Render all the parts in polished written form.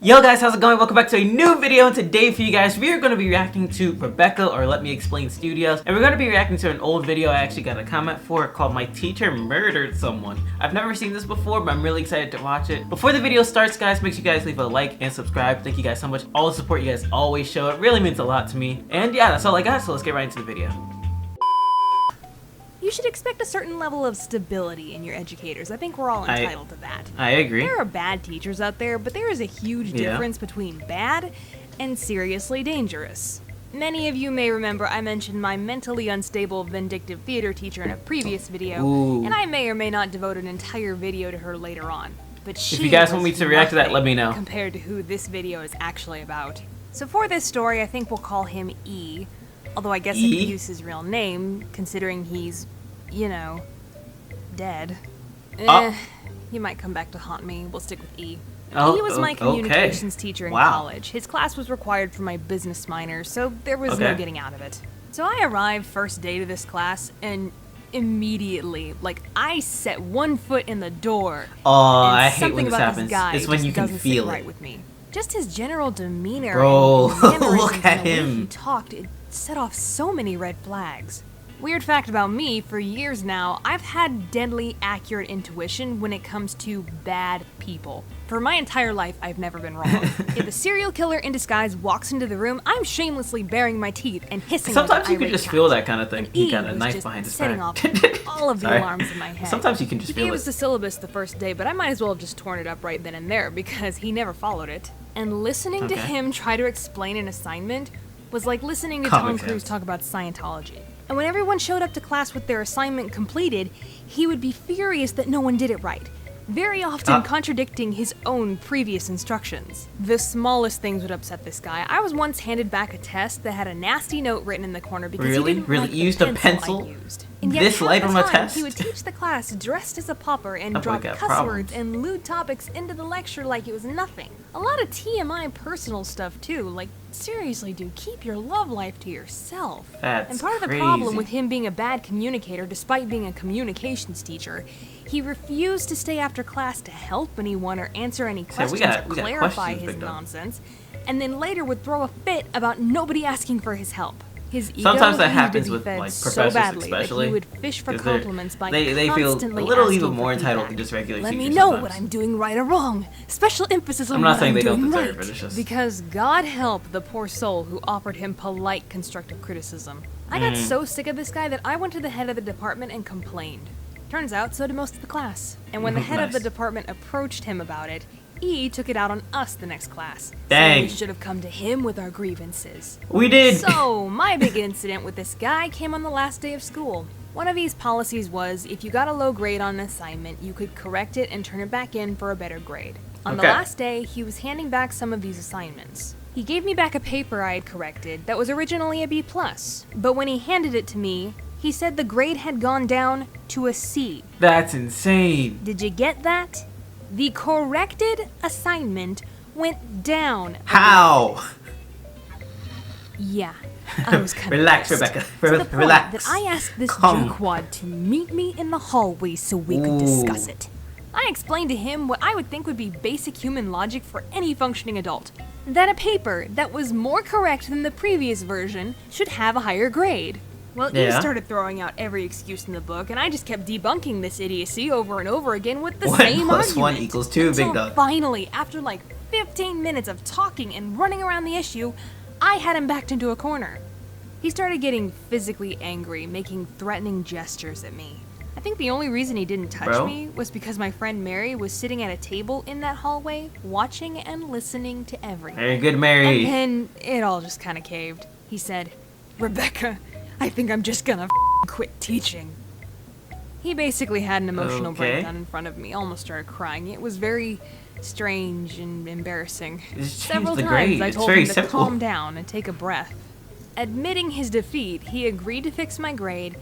Yo guys, how's it going? Welcome back to a new video, and today for you guys, we are going to be reacting to Rebecca, or Let Me Explain Studios, and we're going to be reacting to an old video I actually got a comment for called My Teacher Murdered Someone. I've never seen this before, but I'm really excited to watch it. Before the video starts, guys, make sure you guys leave a like and subscribe. Thank you guys so much. All the support you guys always show. It really means a lot to me. And yeah, that's all I got, so let's get right into the video. You should expect a certain level of stability in your educators. I think we're all entitled to that. I agree. There are bad teachers out there, but there is a huge difference between bad and seriously dangerous. Many of you may remember I mentioned my mentally unstable, vindictive theater teacher in a previous video, and I may or may not devote an entire video to her later on. But she if you guys want me to react to that, let me know. Compared to who this video is actually about. So for this story, I think we'll call him E. Although I guess I could use his real name, considering he's, you know, dead. He might come back to haunt me. We'll stick with E. He was my communications teacher in college. His class was required for my business minor, so there was no getting out of it. So I arrived first day to this class, and immediately, like, I set one foot in the door. I hate when this happens. It's when you can feel it. Right with me. Just his general demeanor Bro, and look at the way him. he talked, it set off so many red flags. Weird fact about me, for years now, I've had deadly accurate intuition when it comes to bad people. For my entire life, I've never been wrong. If a serial killer in disguise walks into the room, I'm shamelessly baring my teeth and hissing. Sometimes you can just feel that kind of thing. He got a knife behind his back. Setting off all of the alarms in my head. Sometimes you can just feel it. He gave us the syllabus the first day, but I might as well have just torn it up right then and there because he never followed it. And listening to him try to explain an assignment was like listening to Tom Cruise talk about Scientology. And when everyone showed up to class with their assignment completed, he would be furious that no one did it right, very often contradicting his own previous instructions. The smallest things would upset this guy. I was once handed back a test that had a nasty note written in the corner because he didn't like the used a pencil I used. And yet this light on a test? He would teach the class dressed as a pauper and drop cuss words and lewd topics into the lecture like it was nothing. A lot of TMI personal stuff too, like seriously dude, keep your love life to yourself. And part of the problem with him being a bad communicator, despite being a communications teacher, he refused to stay after class to help anyone or answer any questions or clarify his nonsense, and then later would throw a fit about nobody asking for his help. His ego sometimes that happens with like so professors, badly especially. That he would fish for compliments by they feel a little even more entitled than just regular teachers. Let me know what I'm doing right or wrong. Special emphasis on what I'm doing right. Because God help the poor soul who offered him polite constructive criticism. I got so sick of this guy that I went to the head of the department and complained. Turns out, so did most of the class. And when the head of the department approached him about it, E took it out on us the next class. Dang. So we should have come to him with our grievances. We did! So, my big incident with this guy came on the last day of school. One of E's policies was, if you got a low grade on an assignment, you could correct it and turn it back in for a better grade. On the last day, he was handing back some of these assignments. He gave me back a paper I had corrected that was originally a B+, but when he handed it to me, he said the grade had gone down to a C. That's insane. Did you get that? The corrected assignment went down. How? Yeah, I was kind of Relax, Rebecca. To the Relax. point that I asked this jerkwad to meet me in the hallway so we could discuss it. I explained to him what I would think would be basic human logic for any functioning adult. That a paper that was more correct than the previous version should have a higher grade. Well, he started throwing out every excuse in the book, and I just kept debunking this idiocy over and over again with the same argument. 1 + 1 = 2, big dog. Finally, after like 15 minutes of talking and running around the issue, I had him backed into a corner. He started getting physically angry, making threatening gestures at me. I think the only reason he didn't touch me was because my friend Mary was sitting at a table in that hallway, watching and listening to everything. Very good, Mary. And then it all just kind of caved. He said, "Rebecca, I think I'm just gonna quit teaching." He basically had an emotional breakdown in front of me, almost started crying. It was very strange and embarrassing. Several times I told him to calm down and take a breath. Admitting his defeat, he agreed to fix my grade,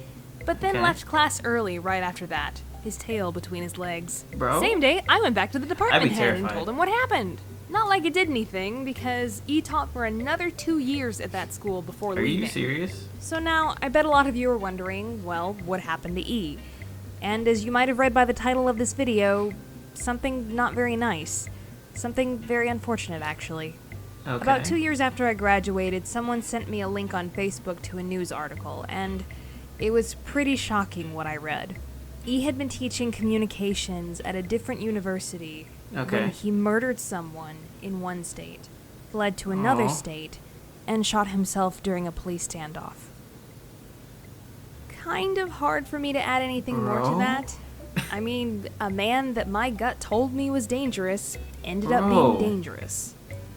but then left class early right after that, his tail between his legs. Same day, I went back to the department head and told him what happened. Not like it did anything, because E taught for another 2 years at that school before leaving. Are you serious? So now, I bet a lot of you are wondering, well, what happened to E? And as you might have read by the title of this video, something not very nice. Something very unfortunate, actually. Okay. About 2 years after I graduated, someone sent me a link on Facebook to a news article, and it was pretty shocking what I read. E had been teaching communications at a different university when he murdered someone in one state, fled to another state, and shot himself during a police standoff. Kind of hard for me to add anything more to that. I mean, a man that my gut told me was dangerous ended up being dangerous.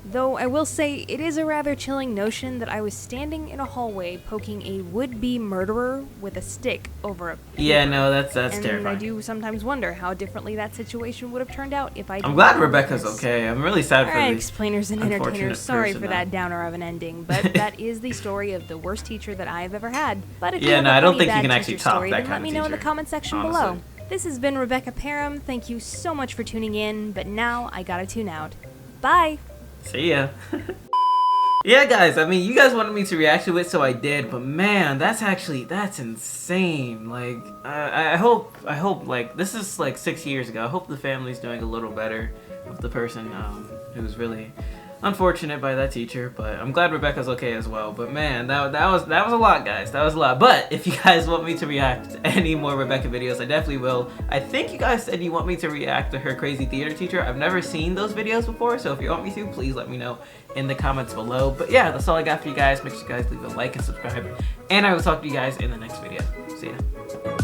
Though I will say, it is a rather chilling notion that I was standing in a hallway poking a would-be murderer with a stick over a paper. Yeah, no, that's and terrifying. I do sometimes wonder how differently that situation would have turned out if I didn't. I'm glad Rebecca's okay. I'm really sad for Alright, the explainers and unfortunate entertainers, sorry person for that downer of an ending, but that is the story of the worst teacher that I have ever had. But if you have I a don't funny think you bad can actually teacher top story, that then kind let of me know in the teacher, comment section honestly. below. This has been Rebecca Parham. Thank you so much for tuning in, but now I gotta tune out. Bye! See ya. Yeah, guys, I mean, you guys wanted me to react to it, so I did, but man, that's insane. Like, I hope, like, this is like 6 years ago. I hope the family's doing a little better of the person who was really unfortunate by that teacher, but I'm glad Rebecca's okay as well. But man, that was a lot, guys. That was a lot. But if you guys want me to react to any more Rebecca videos, I definitely will. I think you guys said you want me to react to her crazy theater teacher. I've never seen those videos before, so if you want me to, please let me know in the comments below. But yeah, that's all I got for you guys. Make sure you guys leave a like and subscribe, and I will talk to you guys in the next video. See ya.